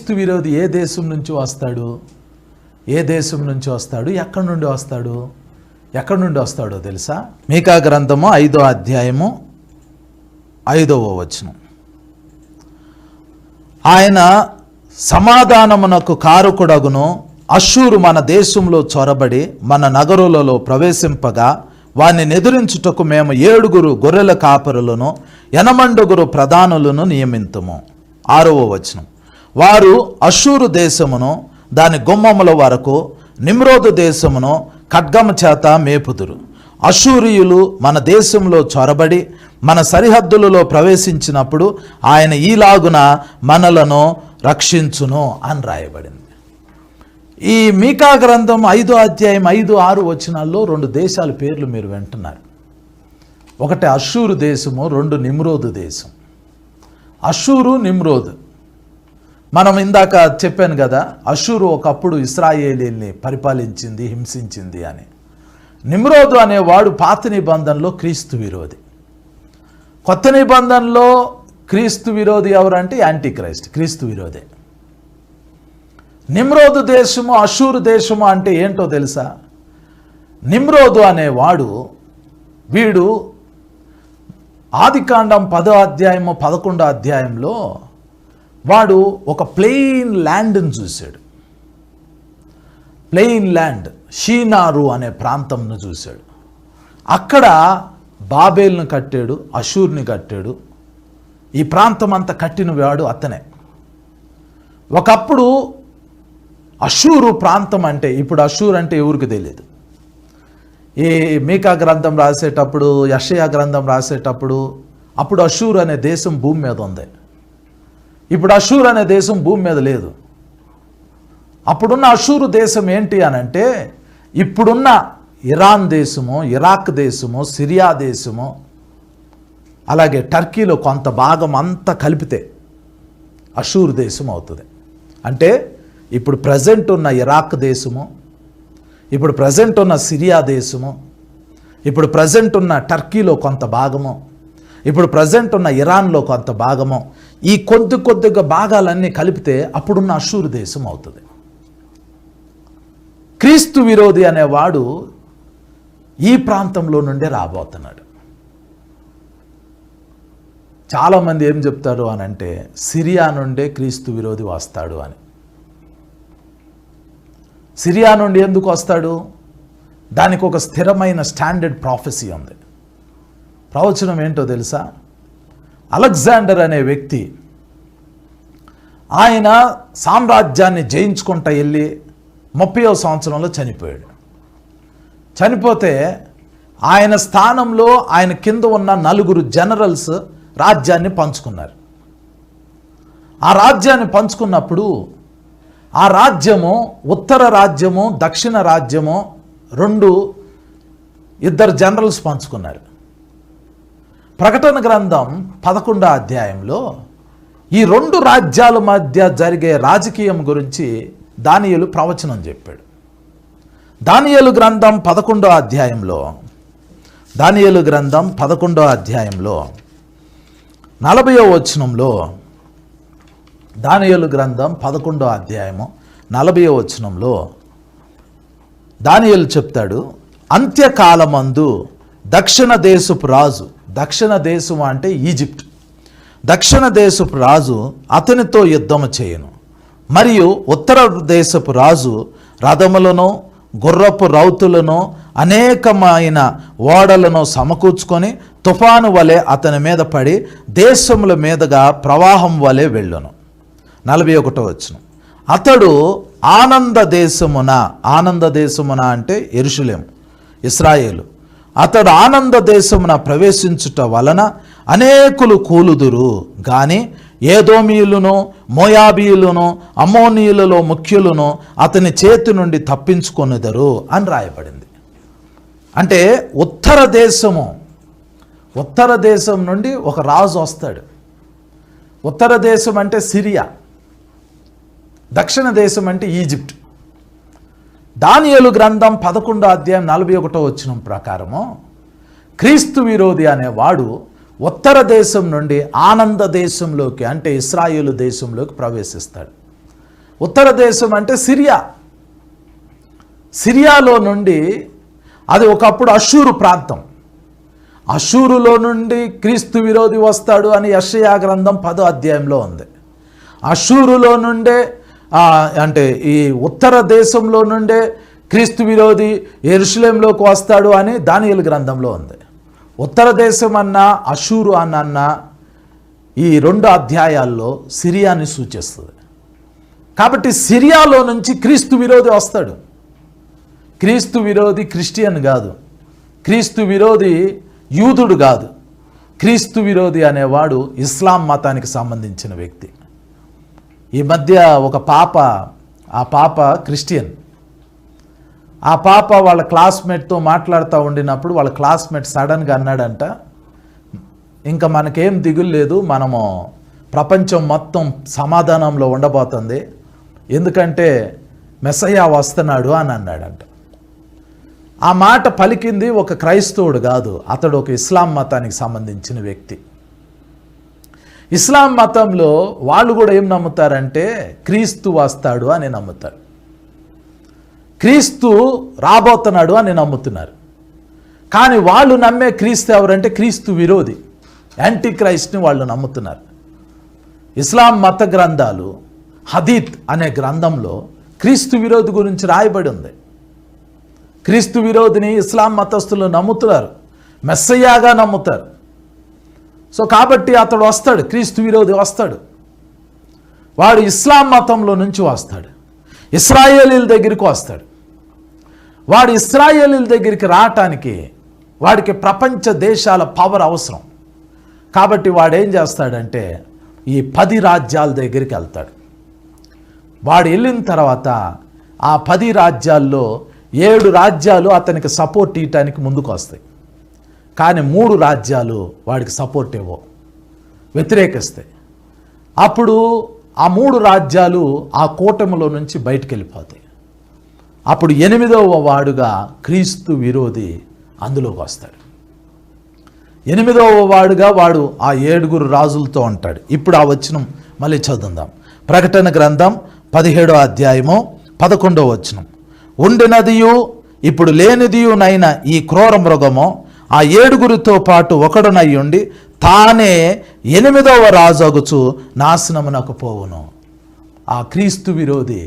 క్రీస్తు విరోధి ఏ దేశం నుంచి వస్తాడు? ఏ దేశం నుంచి వస్తాడు? ఎక్కడి నుండి వస్తాడు? ఎక్కడి నుండి వస్తాడో తెలుసా? మీకా గ్రంథము 5వ అధ్యాయము 5వ వచనం. ఆయన సమాధానమునకు కారకుడగును. అష్షూరు మన దేశంలో చొరబడి మన నగరులలో ప్రవేశింపగా వారిని ఎదిరించుటకు మేము 7 గొర్రెల కాపరులను 80 ప్రధానులను నియమింతుము. 6వ వచనం. వారు అష్షూరు దేశమును దాని గుమ్మముల వరకు నిమ్రోదు దేశమును ఖడ్గము చేత మేపుదురు. అష్షూరీయులు మన దేశంలో చొరబడి మన సరిహద్దులలో ప్రవేశించినప్పుడు ఆయన ఈలాగున మనలను రక్షించును అని రాయబడింది. ఈ మీకా గ్రంథం 5వ అధ్యాయం 5, 6 వచనాల్లో 2 దేశాల పేర్లు మీరు వింటున్నారు. ఒకటి అష్షూరు దేశము, 2 నిమ్రోదు దేశం. అష్షూరు, నిమ్రోదు. మనం ఇందాక చెప్పాను కదా, అష్షూరు ఒకప్పుడు ఇశ్రాయేలీల్ని పరిపాలించింది, హింసించింది అని. నిమ్రోదు అనేవాడు పాత నిబంధనలో క్రీస్తు విరోధి. కొత్త నిబంధనలో క్రీస్తు విరోధి ఎవరంటే యాంటీ క్రైస్ట్, క్రీస్తు విరోధి. నిమ్రోదు దేశము, అష్షూరు దేశము అంటే ఏంటో తెలుసా? నిమ్రోదు అనేవాడు, వీడు ఆదికాండం 10వ అధ్యాయము 11వ అధ్యాయంలో వాడు ఒక ప్లెయిన్ ల్యాండ్ని చూశాడు. ప్లెయిన్ ల్యాండ్, షీనారు అనే ప్రాంతంను చూశాడు. అక్కడ బాబేల్ను కట్టాడు, అషూర్ని కట్టాడు. ఈ ప్రాంతం అంతా కట్టిన వాడు అతనే. ఒకప్పుడు అషూరు ప్రాంతం అంటే, ఇప్పుడు అషూర్ అంటే ఎవరికి తెలియదు. ఈ మీకా గ్రంథం రాసేటప్పుడు, యెషయా గ్రంథం రాసేటప్పుడు అప్పుడు అషూర్ అనే దేశం భూమి మీద ఉంది. ఇప్పుడు అషూర్ అనే దేశం భూమి మీద లేదు. అప్పుడున్న అషూరు దేశం ఏంటి అని అంటే, ఇప్పుడున్న ఇరాన్ దేశము, ఇరాక్ దేశము, సిరియా దేశము, అలాగే టర్కీలో కొంత భాగం అంతా కలిపితే అషూర్ దేశం అవుతుంది. అంటే ఇప్పుడు ప్రజెంట్ ఉన్న ఇరాక్ దేశము, ఇప్పుడు ప్రజెంట్ ఉన్న సిరియా దేశము, ఇప్పుడు ప్రజెంట్ ఉన్న టర్కీలో కొంత భాగము, ఇప్పుడు ప్రజెంట్ ఉన్న ఇరాన్లో కొంత భాగము, ఈ కొద్దిగా భాగాలన్నీ కలిపితే అప్పుడున్న అషూరు దేశం అవుతుంది. క్రీస్తు విరోధి అనేవాడు ఈ ప్రాంతంలో నుండే రాబోతున్నాడు. చాలామంది ఏం చెప్తారు అని అంటే, సిరియా నుండే క్రీస్తు విరోధి వస్తాడు అని. సిరియా నుండి ఎందుకు వస్తాడు? దానికి ఒక స్థిరమైన స్టాండర్డ్ ప్రాఫెసీ ఉంది. ప్రవచనం ఏంటో తెలుసా? అలెగ్జాండర్ అనే వ్యక్తి, ఆయన సామ్రాజ్యాన్ని జయించుకుంటూ వెళ్ళి 30వ సంవత్సరంలో చనిపోయాడు. చనిపోతే ఆయన స్థానంలో ఆయన కింద ఉన్న 4 జనరల్స్ రాజ్యాన్ని పంచుకున్నారు. ఆ రాజ్యాన్ని పంచుకున్నప్పుడు ఆ రాజ్యము, ఉత్తర రాజ్యము, దక్షిణ రాజ్యము, 2 జనరల్స్ పంచుకున్నారు. ప్రకటన గ్రంథం 11వ అధ్యాయంలో ఈ 2 రాజ్యాల మధ్య జరిగే రాజకీయం గురించి దానియేలు ప్రవచనం చెప్పాడు. దానియేలు గ్రంథం 11వ అధ్యాయంలో, దానియేలు గ్రంథం 11వ అధ్యాయంలో 40వ వచనంలో, దానియేలు గ్రంథం 11వ అధ్యాయము 40వ వచనంలో దానియేలు చెప్తాడు, అంత్యకాలమందు దక్షిణ దేశపు రాజు, దక్షిణ దేశం అంటే ఈజిప్ట్, దక్షిణ దేశపు రాజు అతనితో యుద్ధము చేయను. మరియు ఉత్తర దేశపు రాజు రథములను, గుర్రపు రౌతులను, అనేకమైన ఓడలను సమకూర్చుకొని తుఫాను వలె అతని మీద పడి దేశముల మీదుగా ప్రవాహం వలె వెళ్ళును. 41వ వచనం. అతడు ఆనంద దేశమున, ఆనంద దేశమున అంటే యెరూషలేము, ఇశ్రాయేలు, అతడు ఆనంద దేశమున ప్రవేశించుట వలన అనేకులు కూలుదురు, కానీ ఏదోమీయులను, మోయాబీయులను, అమ్మోనీయులలో ముఖ్యులను అతని చేతి నుండి తప్పించుకొనిదరు అని రాయబడింది. అంటే ఉత్తర దేశము, ఉత్తర దేశం నుండి ఒక రాజు వస్తాడు. ఉత్తర దేశం అంటే సిరియా, దక్షిణ దేశం అంటే ఈజిప్ట్. దానియేలు గ్రంథం 11వ అధ్యాయం 41వ వచనం ప్రకారము క్రీస్తు విరోధి అనేవాడు ఉత్తర దేశం నుండి ఆనంద దేశంలోకి, అంటే ఇశ్రాయేలు దేశంలోకి ప్రవేశిస్తాడు. ఉత్తర దేశం అంటే సిరియా. సిరియాలో నుండి అది ఒకప్పుడు అషూరు ప్రాంతం. అషూరులో నుండి క్రీస్తు విరోధి వస్తాడు అని యెషయా గ్రంథం 10వ అధ్యాయంలో ఉంది. అషూరులో నుండే అంటే ఈ ఉత్తర దేశంలో నుండే క్రీస్తు విరోధి యెరూషలేంలోకి వస్తాడు అని దానియేలు గ్రంథంలో ఉంది. ఉత్తర దేశం అన్నా అషూరు అన్నా ఈ 2 అధ్యాయాల్లో సిరియాని సూచిస్తుంది. కాబట్టి సిరియాలో నుంచి క్రీస్తు విరోధి వస్తాడు. క్రీస్తు విరోధి క్రిస్టియన్ కాదు, క్రీస్తు విరోధి యూదుడు కాదు. క్రీస్తు విరోధి అనేవాడు ఇస్లాం మతానికి సంబంధించిన వ్యక్తి. ఈ మధ్య ఒక పాప, ఆ పాప క్రిస్టియన్, ఆ పాప వాళ్ళ క్లాస్మేట్తో మాట్లాడుతూ ఉండినప్పుడు వాళ్ళ క్లాస్మేట్ సడన్గా అన్నాడంట, ఇంకా మనకేం దిగులు లేదు, మనము ప్రపంచం మొత్తం సమాధానంలో ఉండబోతుంది, ఎందుకంటే మెస్సయ్య వస్తున్నాడు అని అన్నాడంట. ఆ మాట పలికింది ఒక క్రైస్తవుడు కాదు, అతడు ఒక ఇస్లాం మతానికి సంబంధించిన వ్యక్తి. ఇస్లాం మతంలో వాళ్ళు కూడా ఏం నమ్ముతారంటే క్రీస్తు వస్తాడు అని నమ్ముతారు, క్రీస్తు రాబోతున్నాడు అని నమ్ముతున్నారు. కానీ వాళ్ళు నమ్మే క్రీస్తు ఎవరంటే క్రీస్తు విరోధి, యాంటీ క్రైస్ట్ని వాళ్ళు నమ్ముతున్నారు. ఇస్లాం మత గ్రంథాలు హదీత్ అనే గ్రంథంలో క్రీస్తు విరోధి గురించి రాయబడి ఉంది. క్రీస్తు విరోధిని ఇస్లాం మతస్థులు నమ్ముతున్నారు, మెస్సయ్యాగా నమ్ముతారు. సో కాబట్టి అతడు వస్తాడు, క్రీస్తు విరోధి వస్తాడు. వాడు ఇస్లాం మతంలో నుంచి వస్తాడు, ఇశ్రాయేలీల దగ్గరికి వస్తాడు. వాడు ఇశ్రాయేలీల దగ్గరికి రావటానికి వాడికి ప్రపంచ దేశాల పవర్ అవసరం. కాబట్టి వాడు ఏం చేస్తాడంటే ఈ 10 రాజ్యాల దగ్గరికి వెళ్తాడు. వాడు వెళ్ళిన తర్వాత ఆ 10 రాజ్యాల్లో 7 రాజ్యాలు అతనికి సపోర్ట్ ఇవ్వటానికి ముందుకు వస్తాయి. కానీ 3 రాజ్యాలు వాడికి సపోర్ట్ ఇవ్వవు, వ్యతిరేకిస్తాయి. అప్పుడు ఆ 3 రాజ్యాలు ఆ కూటమిలో నుంచి బయటికి వెళ్ళిపోతాయి. అప్పుడు 8వ వాడుగా క్రీస్తు విరోధి అందులోకి వస్తాడు. 8వ వాడుగా వాడు ఆ 7 రాజులతో ఉంటాడు. ఇప్పుడు ఆ వచనం మళ్ళీ చదువుదాం. ప్రకటన గ్రంథం 17వ అధ్యాయము 11వ వచనం. ఉండినదియు ఇప్పుడు లేనిదియునైన ఈ క్రూర మృగము ఆ 7 పాటు ఒకడునై ఉండి తానే 8వ రాజగుచు నాశనమునకు పోవును. ఆ క్రీస్తు విరోధి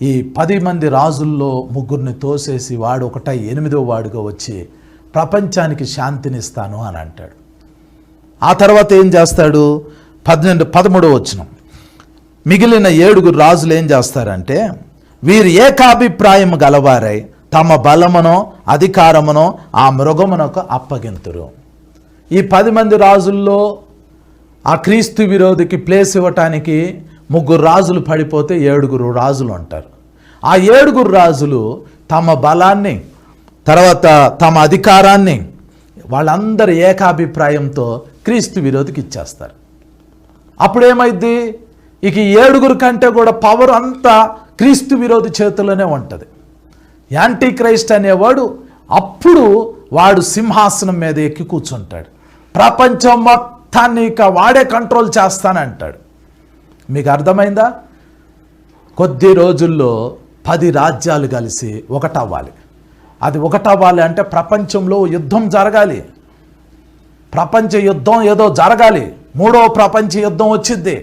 ఈ 10 మంది రాజుల్లో 3 తోసేసి వాడు ఒకటై 8వ వాడుగా వచ్చి ప్రపంచానికి శాంతినిస్తాను అని అంటాడు. ఆ తర్వాత ఏం చేస్తాడు? 13వ వచనం. మిగిలిన 7 రాజులు ఏం చేస్తారంటే వీరు ఏకాభిప్రాయం గలవారై తమ బలమునో అధికారమునో ఆ మృగమునకు అప్పగింతురు. ఈ 10 మంది రాజుల్లో ఆ క్రీస్తు విరోధికి ప్లేస్ ఇవ్వటానికి 3 రాజులు పడిపోతే 7 రాజులు ఉంటారు. ఆ 7 రాజులు తమ బలాన్ని, తర్వాత తమ అధికారాన్ని వాళ్ళందరి ఏకాభిప్రాయంతో క్రీస్తు విరోధికి ఇచ్చేస్తారు. అప్పుడేమైంది? ఇక 7 కంటే కూడా పవర్ అంతా క్రీస్తు విరోధి చేతుల్లోనే ఉంటుంది. యాంటీ క్రైస్ట్ అనేవాడు అప్పుడు వాడు సింహాసనం మీద ఎక్కి కూర్చుంటాడు. ప్రపంచం మొత్తాన్ని ఇక వాడే కంట్రోల్ చేస్తానంటాడు. మీకు అర్థమైందా? కొద్ది రోజుల్లో 10 రాజ్యాలు కలిసి ఒకటవ్వాలి. అది ఒకటవ్వాలి అంటే ప్రపంచంలో యుద్ధం జరగాలి. ప్రపంచ యుద్ధం ఏదో జరగాలి. 3వ ప్రపంచ యుద్ధం వచ్చింది.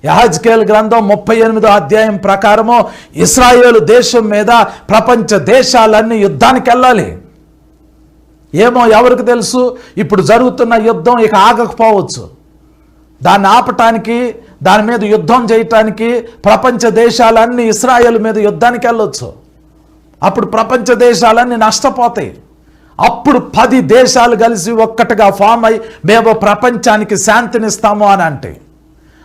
యెహెజ్కేలు గ్రంథం 38వ అధ్యాయం ప్రకారము ఇశ్రాయేలు దేశం మీద ప్రపంచ దేశాలన్నీ యుద్ధానికి వెళ్ళాలి. ఏమో ఎవరికి తెలుసు, ఇప్పుడు జరుగుతున్న యుద్ధం ఇక ఆగకపోవచ్చు. దాన్ని ఆపటానికి, దాని మీద యుద్ధం చేయటానికి ప్రపంచ దేశాలన్నీ ఇశ్రాయేలు మీద యుద్ధానికి వెళ్ళొచ్చు. అప్పుడు ప్రపంచ దేశాలన్నీ నష్టపోతాయి. అప్పుడు 10 దేశాలు కలిసి ఒక్కటిగా ఫామ్ అయి మేము ప్రపంచానికి శాంతినిస్తాము అని అంటే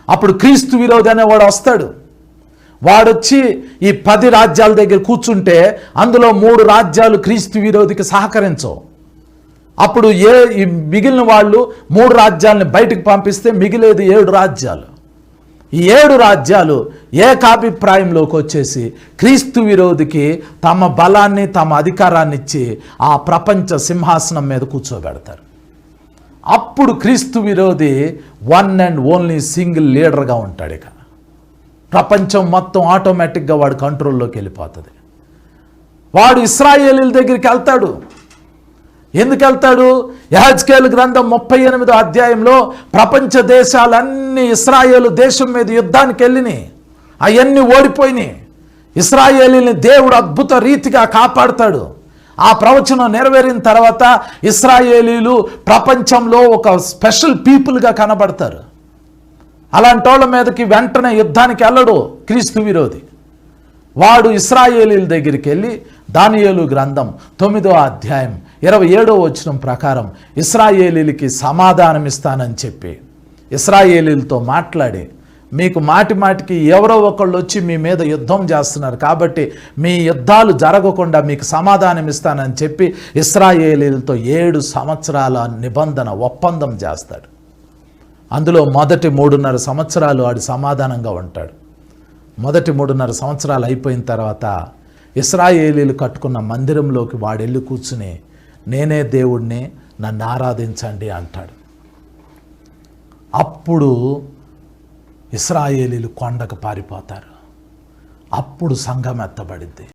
అప్పుడు క్రీస్తు విరోధి అనేవాడు వస్తాడు. వాడొచ్చి ఈ 10 రాజ్యాల దగ్గర కూర్చుంటే అందులో 3 రాజ్యాలు క్రీస్తు విరోధికి సహకరించవు. అప్పుడు ఈ మిగిలిన వాళ్ళు 3 రాజ్యాలని బయటకు పంపిస్తే మిగిలేది 7 రాజ్యాలు. ఈ 7 రాజ్యాలు ఏకాభిప్రాయంలోకి వచ్చేసి క్రీస్తు విరోధికి తమ బలాన్ని, తమ అధికారాన్ని ఇచ్చి ఆ ప్రపంచ సింహాసనం మీద కూర్చోబెడతారు. అప్పుడు క్రీస్తు విరోధి 1 and only సింగిల్ లీడర్గా ఉంటాడు. ఇక ప్రపంచం మొత్తం ఆటోమేటిక్గా వాడి కంట్రోల్లోకి వెళ్ళిపోతుంది. వాడు ఇశ్రాయేలీల దగ్గరికి వెళ్తాడు. ఎందుకు వెళ్తాడు? యెహెజ్కేలు గ్రంథం 38వ అధ్యాయంలో ప్రపంచ దేశాలన్నీ ఇశ్రాయేలు దేశం మీద యుద్ధానికి వెళ్ళినాయి, అవన్నీ ఓడిపోయినాయి. ఇశ్రాయేలీని దేవుడు అద్భుత రీతిగా కాపాడుతాడు. ఆ ప్రవచనం నెరవేరిన తర్వాత ఇశ్రాయేలీలు ప్రపంచంలో ఒక స్పెషల్ పీపుల్గా కనబడతారు. అలాంటి వాళ్ళ మీదకి వెంటనే యుద్ధానికి వెళ్ళడు క్రీస్తు విరోధి. వాడు ఇశ్రాయేలీల దగ్గరికి వెళ్ళి దానియేలు గ్రంథం 9వ అధ్యాయం 27వ వచనం ప్రకారం ఇశ్రాయేలీలకి సమాధానం ఇస్తానని చెప్పి ఇశ్రాయేలీలతో మాట్లాడి, మీకు మాటి మాటికి ఎవరో ఒకళ్ళు వచ్చి మీ మీద యుద్ధం చేస్తున్నారు కాబట్టి మీ యుద్ధాలు జరగకుండా మీకు సమాధానం ఇస్తానని చెప్పి ఇశ్రాయేలీలతో 7 సంవత్సరాల నిబంధన ఒప్పందం చేస్తాడు. అందులో మొదటి 3.5 సంవత్సరాలు వాడు సమాధానంగా ఉంటాడు. మొదటి 3.5 సంవత్సరాలు అయిపోయిన తర్వాత ఇశ్రాయేలీలు కట్టుకున్న మందిరంలోకి వాడు వెళ్ళి కూర్చుని, నేనే దేవుడిని, నన్ను ఆరాధించండి అంటాడు. అప్పుడు ఇశ్రాయేలీలు కొండకు పారిపోతారు. అప్పుడు సంఘం ఎత్తబడింది.